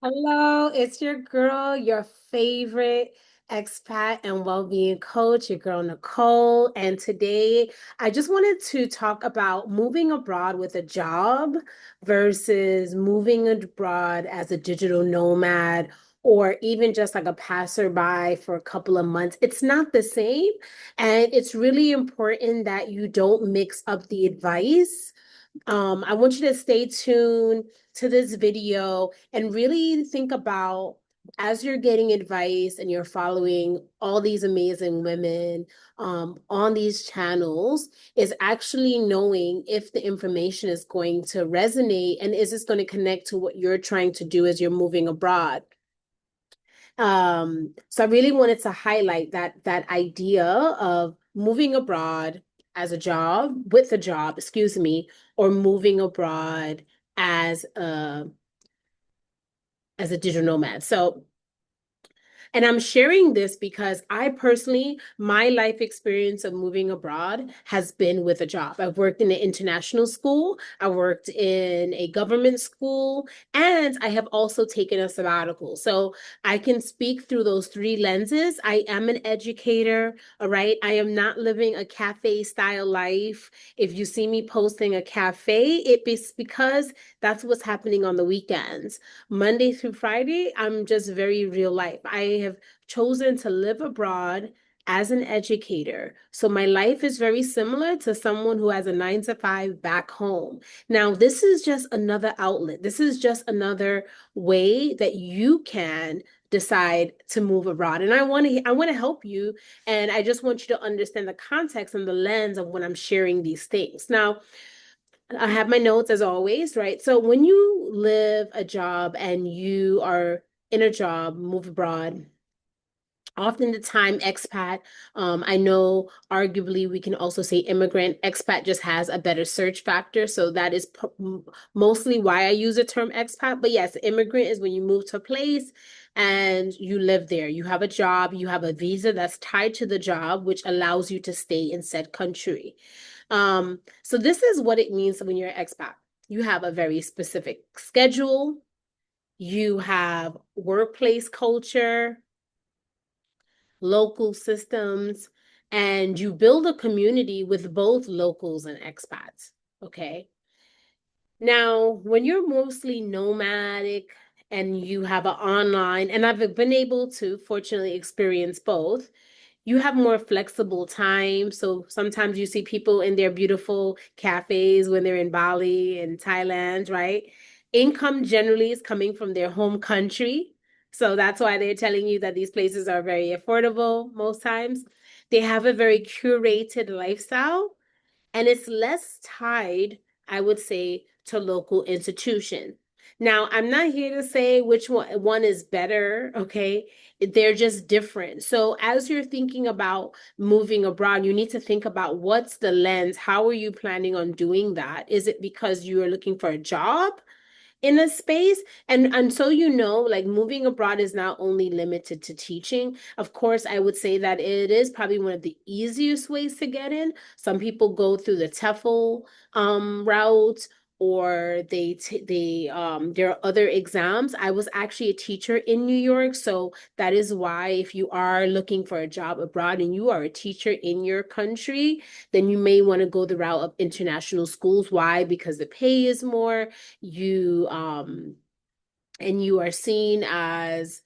Hello, it's your girl, your favorite expat and well-being coach, your girl Nicole. And today I just wanted to talk about moving abroad with a job versus moving abroad as a digital nomad or even just like a passerby for a couple of months. It's not the same. And it's really important that you don't mix up the advice. I want you to stay tuned to this video and really think about as you're getting advice and you're following all these amazing women on these channels, is actually knowing if the information is going to resonate and is this going to connect to what you're trying to do as you're moving abroad. So I really wanted to highlight that idea of moving abroad as a job, with a job, excuse me, or moving abroad as a digital nomad. And I'm sharing this because I personally, my life experience of moving abroad has been with a job. I've worked in an international school, I worked in a government school, and I have also taken a sabbatical. So I can speak through those three lenses. I am an educator, all right? I am not living a cafe style life. If you see me posting a cafe, it's because that's what's happening on the weekends. Monday through Friday, I'm just very real life. I have chosen to live abroad as an educator. So my life is very similar to someone who has a 9 to 5 back home. Now, this is just another outlet. This is just another way that you can decide to move abroad. And I want to help you, and I just want you to understand the context and the lens of when I'm sharing these things. Now, I have my notes as always, right? So when you live a job and you are in a job, move abroad, often the time expat, I know arguably we can also say immigrant. Expat just has a better search factor. So that is mostly why I use the term expat. But yes, immigrant is when you move to a place and you live there. You have a job, you have a visa that's tied to the job, which allows you to stay in said country. So this is what it means when you're an expat. You have a very specific schedule, you have workplace culture, local systems, and you build a community with both locals and expats. Okay. Now, when you're mostly nomadic and you have an online, and I've been able to fortunately experience both, you have more flexible time. So sometimes you see people in their beautiful cafes when they're in Bali and Thailand, right? Income generally is coming from their home country. So that's why they're telling you that these places are very affordable most times. They have a very curated lifestyle and it's less tied, I would say, to local institution. Now, I'm not here to say which one is better, okay? They're just different. So, as you're thinking about moving abroad, you need to think about what's the lens? How are you planning on doing that? Is it because you are looking for a job in a space? And so you know, like moving abroad is not only limited to teaching. Of course, I would say that it is probably one of the easiest ways to get in. Some people go through the TEFL route, or there are other exams. I was actually a teacher in New York, so that is why if you are looking for a job abroad and you are a teacher in your country, then you may want to go the route of international schools. Why? Because the pay is more, you and you are seen as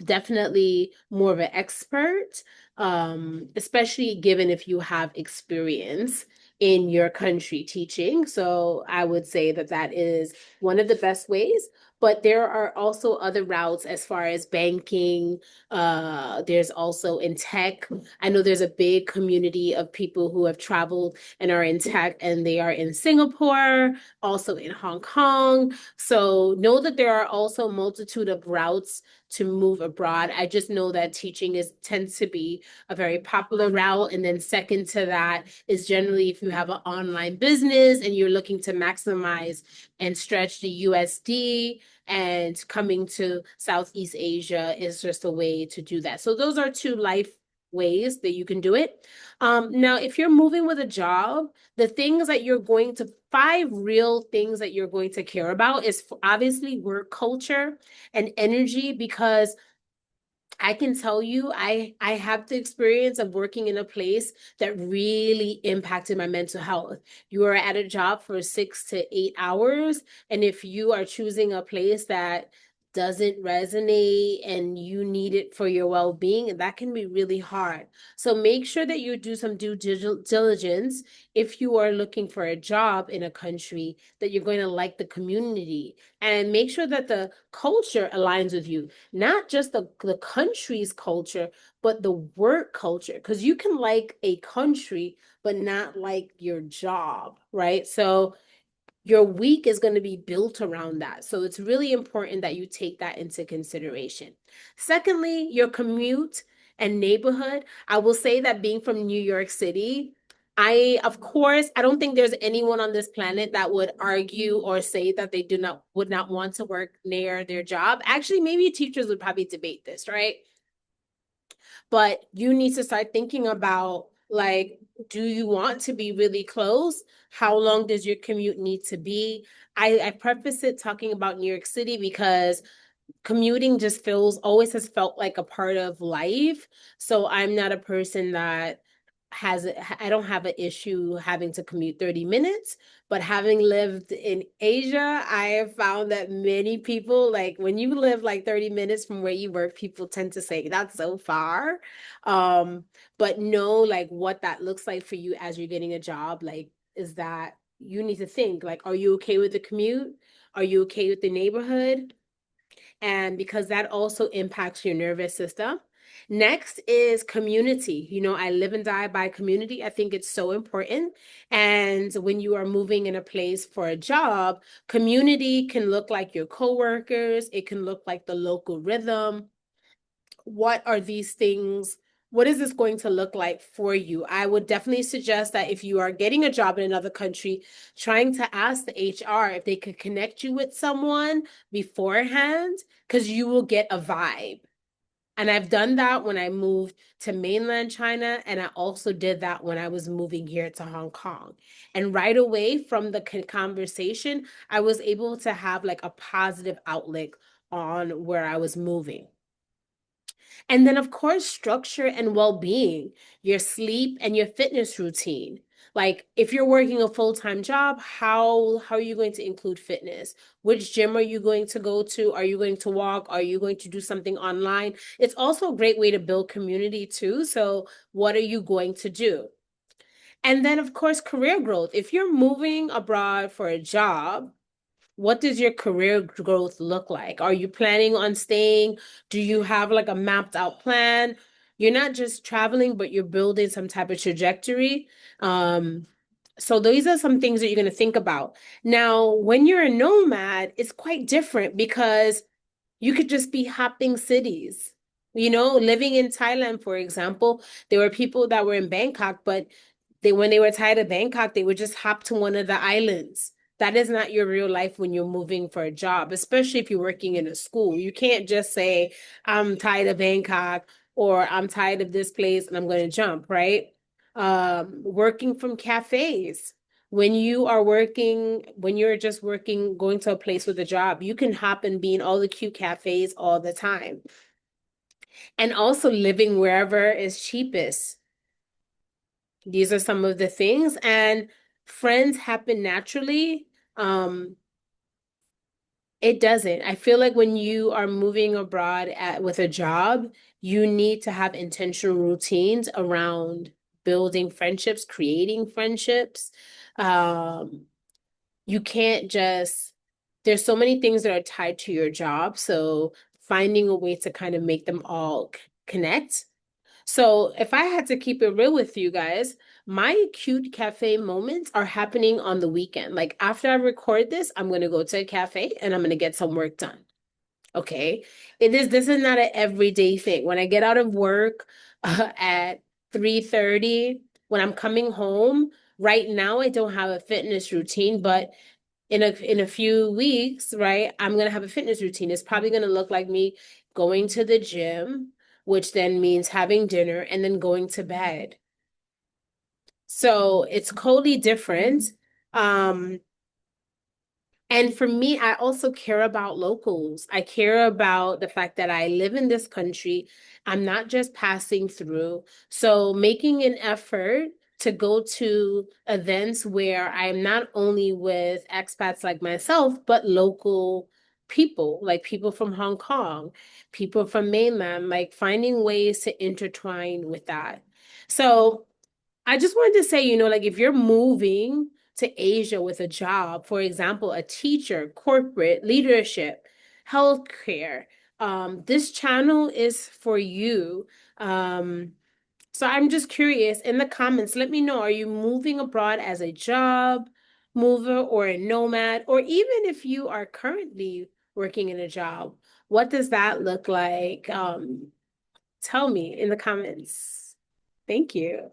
definitely more of an expert, especially given if you have experience in your country teaching. So I would say that that is one of the best ways. But there are also other routes as far as banking. There's also in tech. I know there's a big community of people who have traveled and are in tech, and they are in Singapore, also in Hong Kong. So know that there are also a multitude of routes to move abroad. I just know that teaching tends to be a very popular route. And then second to that is generally if you have an online business and you're looking to maximize and stretch the USD, and coming to Southeast Asia is just a way to do that. So those are two life ways that you can do it. Now, if you're moving with a job, the things that you're going to, five real things that you're going to care about is obviously work culture and energy, because I can tell you, I have the experience of working in a place that really impacted my mental health. You are at a job for 6 to 8 hours, and if you are choosing a place that doesn't resonate and you need it for your well-being, that can be really hard. So make sure that you do some due diligence if you are looking for a job in a country, that you're going to like the community, and make sure that the culture aligns with you, not just the country's culture, but the work culture. Because you can like a country, but not like your job, right? So your week is going to be built around that. So it's really important that you take that into consideration. Secondly, your commute and neighborhood. I will say that being from New York City, of course, I don't think there's anyone on this planet that would argue or say that they would not want to work near their job. Actually, maybe teachers would probably debate this, right? But you need to start thinking about, like, do you want to be really close? How long does your commute need to be? I preface it talking about New York City because commuting just always has felt like a part of life. So I'm not a person that I don't have an issue having to commute 30 minutes, but having lived in Asia, I have found that many people, like when you live like 30 minutes from where you work, people tend to say that's so far. Um, but know like what that looks like for you as you're getting a job. Like, is that you need to think like, are you okay with the commute? Are you okay with the neighborhood? And because that also impacts your nervous system. Next is community. I live and die by community. I think it's so important. And when you are moving in a place for a job, community can look like your coworkers, it can look like the local rhythm. What are these things? What is this going to look like for you? I would definitely suggest that if you are getting a job in another country, trying to ask the HR if they could connect you with someone beforehand, because you will get a vibe. And I've done that when I moved to mainland China, and I also did that when I was moving here to Hong Kong. And right away from the conversation, I was able to have like a positive outlook on where I was moving. And then, of course, structure and well-being, your sleep and your fitness routine. Like if you're working a full-time job, how are you going to include fitness? Which gym are you going to go to? Are you going to walk? Are you going to do something online? It's also a great way to build community too. So what are you going to do? And then, of course, career growth. If you're moving abroad for a job, what does your career growth look like? Are you planning on staying? Do you have like a mapped out plan? You're not just traveling, but you're building some type of trajectory. So these are some things that you're going to think about. Now, when you're a nomad, it's quite different because you could just be hopping cities. Living in Thailand, for example, there were people that were in Bangkok, but when they were tired of Bangkok, they would just hop to one of the islands. That is not your real life when you're moving for a job, especially if you're working in a school. You can't just say, I'm tired of Bangkok or I'm tired of this place and I'm going to jump, right? Working from cafes. When you're just working, going to a place with a job, you can hop and be in all the cute cafes all the time. And also living wherever is cheapest. These are some of the things, and friends happen naturally. Um, it doesn't. I feel like when you are moving abroad with a job, you need to have intentional routines around building friendships, creating friendships. Um, you can't just, there's so many things that are tied to your job. So finding a way to kind of make them all connect. So if I had to keep it real with you guys, my cute cafe moments are happening on the weekend. Like after I record this, I'm gonna go to a cafe and I'm gonna get some work done. Okay. This is not an everyday thing. When I get out of work at 3:30, when I'm coming home, right now I don't have a fitness routine, but in a few weeks, right, I'm gonna have a fitness routine. It's probably gonna look like me going to the gym, which then means having dinner and then going to bed. So it's totally different. Um, and for me, I also care about locals. I care about the fact that I live in this country. I'm not just passing through. So making an effort to go to events where I'm not only with expats like myself, but local people, like people from Hong Kong, people from mainland, like finding ways to intertwine with that. So I just wanted to say, like if you're moving to Asia with a job, for example, a teacher, corporate, leadership, healthcare, this channel is for you. So I'm just curious in the comments, let me know, are you moving abroad as a job mover or a nomad? Or even if you are currently working in a job, what does that look like? Tell me in the comments. Thank you.